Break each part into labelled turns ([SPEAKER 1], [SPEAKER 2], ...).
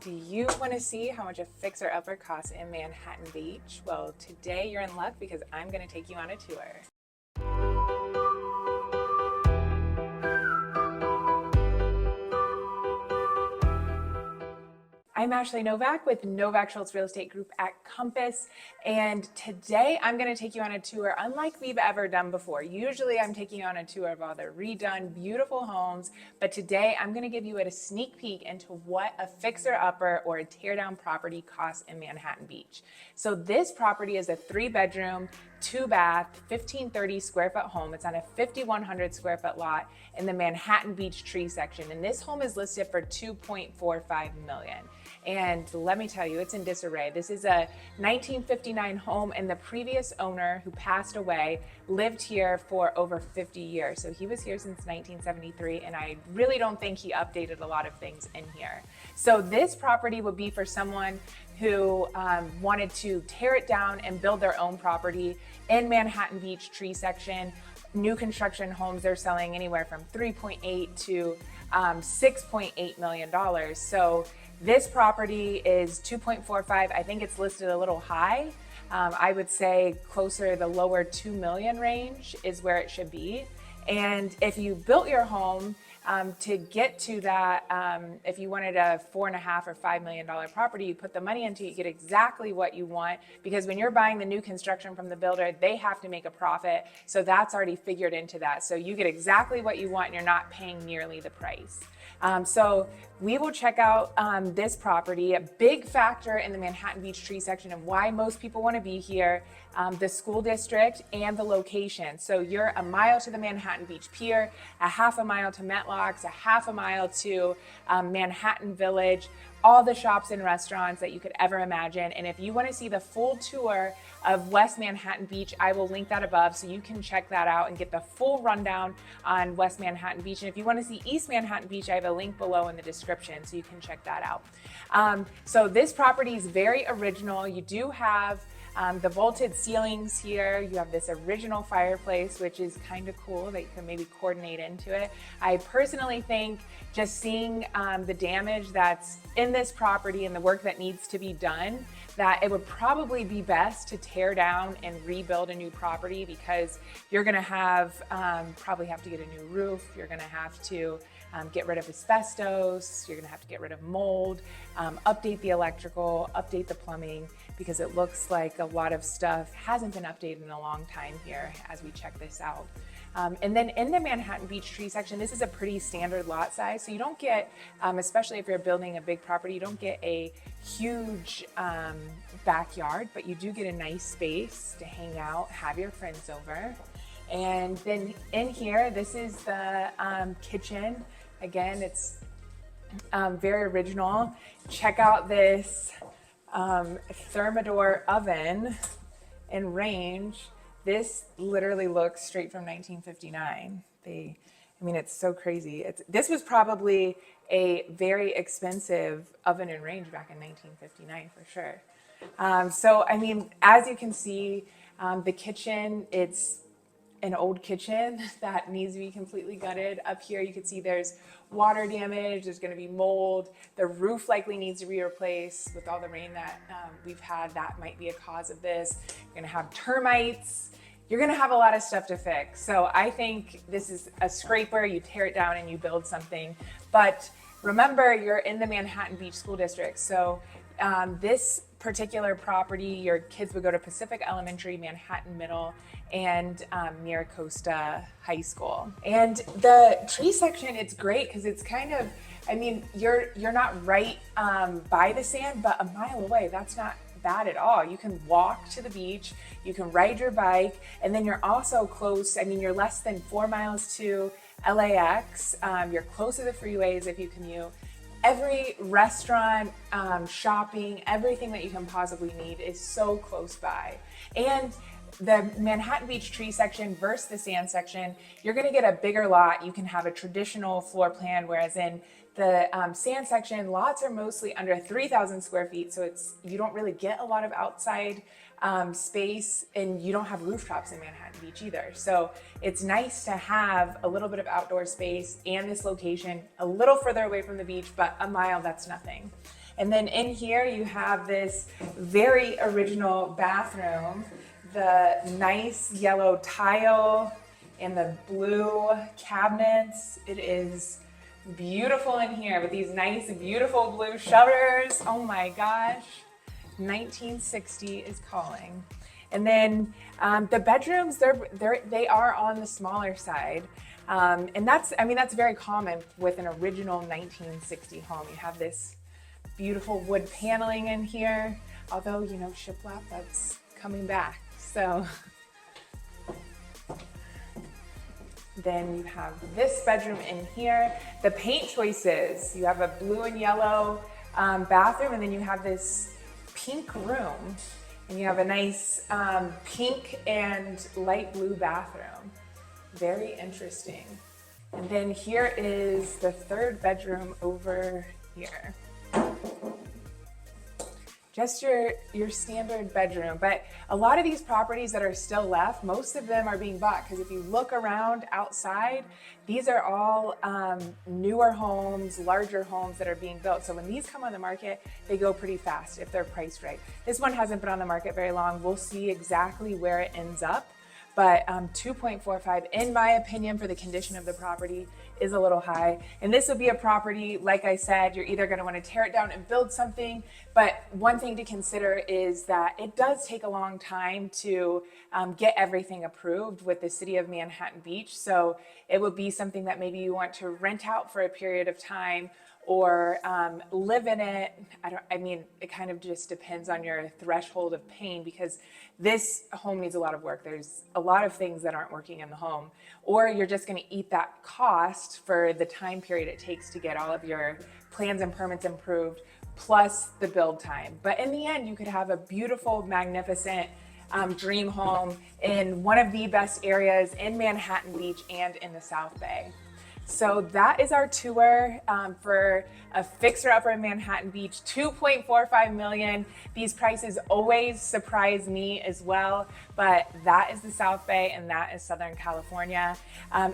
[SPEAKER 1] Do you want to see how much a fixer-upper costs in Manhattan Beach? Well, today you're in luck because I'm going to take you on a tour. I'm Ashley Novak with Novak Schultz Real Estate Group at Compass, and today I'm going to take you on a tour unlike we've ever done before. Usually I'm taking you on a tour of all the redone, beautiful homes, but today I'm going to give you a sneak peek into what a fixer-upper or a tear-down property costs in Manhattan Beach. So this property is a 3-bedroom, 2-bath, 1,530 square foot home. It's on a 5,100 square foot lot in the Manhattan Beach tree section, and this home is listed for $2.45 million. And let me tell you, it's in disarray. This is a 1959 home, and the previous owner, who passed away, lived here for over 50 years. So he was here since 1973, and I really don't think he updated a lot of things in here. So this property would be for someone who wanted to tear it down and build their own property in Manhattan Beach tree section. New construction homes, they're selling anywhere from $3.8 to $6.8 million. So this property is 2.45. I think it's listed a little high. I would say closer the lower 2 million range is where it should be. And if you built your home to get to that, if you wanted a $4.5 or $5 million property, you put the money into it, you get exactly what you want, because when you're buying the new construction from the builder, they have to make a profit. So that's already figured into that. So you get exactly what you want and you're not paying nearly the price. So we will check out this property. A big factor in the Manhattan Beach tree section and why most people want to be here, the school district and the location. So you're a mile to the Manhattan Beach Pier, a half a mile to Metlocks, a half a mile to Manhattan Village, all the shops and restaurants that you could ever imagine. And if you want to see the full tour of West Manhattan Beach, I will link that above so you can check that out and get the full rundown on West Manhattan Beach. And if you want to see East Manhattan Beach, I have a link below in the description so you can check that out. So this property is very original. You do have the vaulted ceilings here. You have this original fireplace, which is kind of cool that you can maybe coordinate into it. I personally think just seeing the damage that's in this property and the work that needs to be done, that it would probably be best to tear down and rebuild a new property, because you're gonna have, probably have to get a new roof. You're gonna have to get rid of asbestos. You're gonna have to get rid of mold, update the electrical, update the plumbing, because it looks like a lot of stuff hasn't been updated in a long time here as we check this out. And then in the Manhattan Beach tree section, this is a pretty standard lot size. So you don't get, especially if you're building a big property, you don't get a huge backyard, but you do get a nice space to hang out, have your friends over. And then in here, this is the kitchen. Again, it's very original. Check out this thermidor oven and range. This literally looks straight from 1959. I mean, it's so crazy. This was probably a very expensive oven and range back in 1959 for sure. So, I mean, as you can see, the kitchen, it's an old kitchen that needs to be completely gutted. Up here, you can see there's water damage, there's gonna be mold. The roof likely needs to be replaced with all the rain that we've had. That might be a cause of this. You're gonna have termites. You're gonna have a lot of stuff to fix. So I think this is a scraper. You tear it down and you build something. But remember, you're in the Manhattan Beach School District. So this particular property, your kids would go to Pacific Elementary, Manhattan Middle, and Miracosta High School. And the tree section, it's great because it's kind of, I mean, you're not right by the sand, but a mile away. That's not bad at all. You can walk to the beach, you can ride your bike, and then you're also close. I mean, you're less than 4 miles to LAX. You're close to the freeways if you commute. Every restaurant, shopping, everything that you can possibly need is so close by. And the Manhattan Beach tree section versus the sand section, you're gonna get a bigger lot. You can have a traditional floor plan, whereas in the sand section, lots are mostly under 3,000 square feet, so you don't really get a lot of outside space, and you don't have rooftops in Manhattan Beach either. So it's nice to have a little bit of outdoor space and this location a little further away from the beach, but a mile, that's nothing. And then in here you have this very original bathroom, the nice yellow tile and the blue cabinets. It is beautiful in here with these nice, beautiful blue shutters. Oh my gosh, 1960 is calling. And then the bedrooms, they are on the smaller side. And that's very common with an original 1960 home. You have this beautiful wood paneling in here, although, you know, shiplap, that's coming back. So then you have this bedroom in here. The paint choices, you have a blue and yellow bathroom, and then you have this pink room, and you have a nice pink and light blue bathroom. Very interesting. And then here is the third bedroom over here. Just your standard bedroom. But a lot of these properties that are still left, most of them are being bought, because if you look around outside, these are all newer homes, larger homes that are being built. So when these come on the market, they go pretty fast if they're priced right. This one hasn't been on the market very long. We'll see exactly where it ends up. But 2.45, in my opinion, for the condition of the property, is a little high. And this would be a property, like I said, you're either gonna wanna tear it down and build something, but one thing to consider is that it does take a long time to get everything approved with the city of Manhattan Beach. So it would be something that maybe you want to rent out for a period of time or live in it. It kind of just depends on your threshold of pain, because this home needs a lot of work. There's a lot of things that aren't working in the home, or you're just gonna eat that cost for the time period it takes to get all of your plans and permits improved, plus the build time. But in the end, you could have a beautiful, magnificent dream home in one of the best areas in Manhattan Beach and in the South Bay. So that is our tour for a fixer-upper in Manhattan Beach, $2.45 million. These prices always surprise me as well, but that is the South Bay and that is Southern California.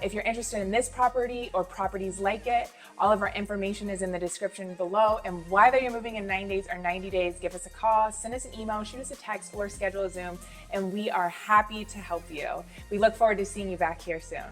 [SPEAKER 1] If you're interested in this property or properties like it, all of our information is in the description below. And whether you're moving in 9 days or 90 days, give us a call, send us an email, shoot us a text, or schedule a Zoom, and we are happy to help you. We look forward to seeing you back here soon.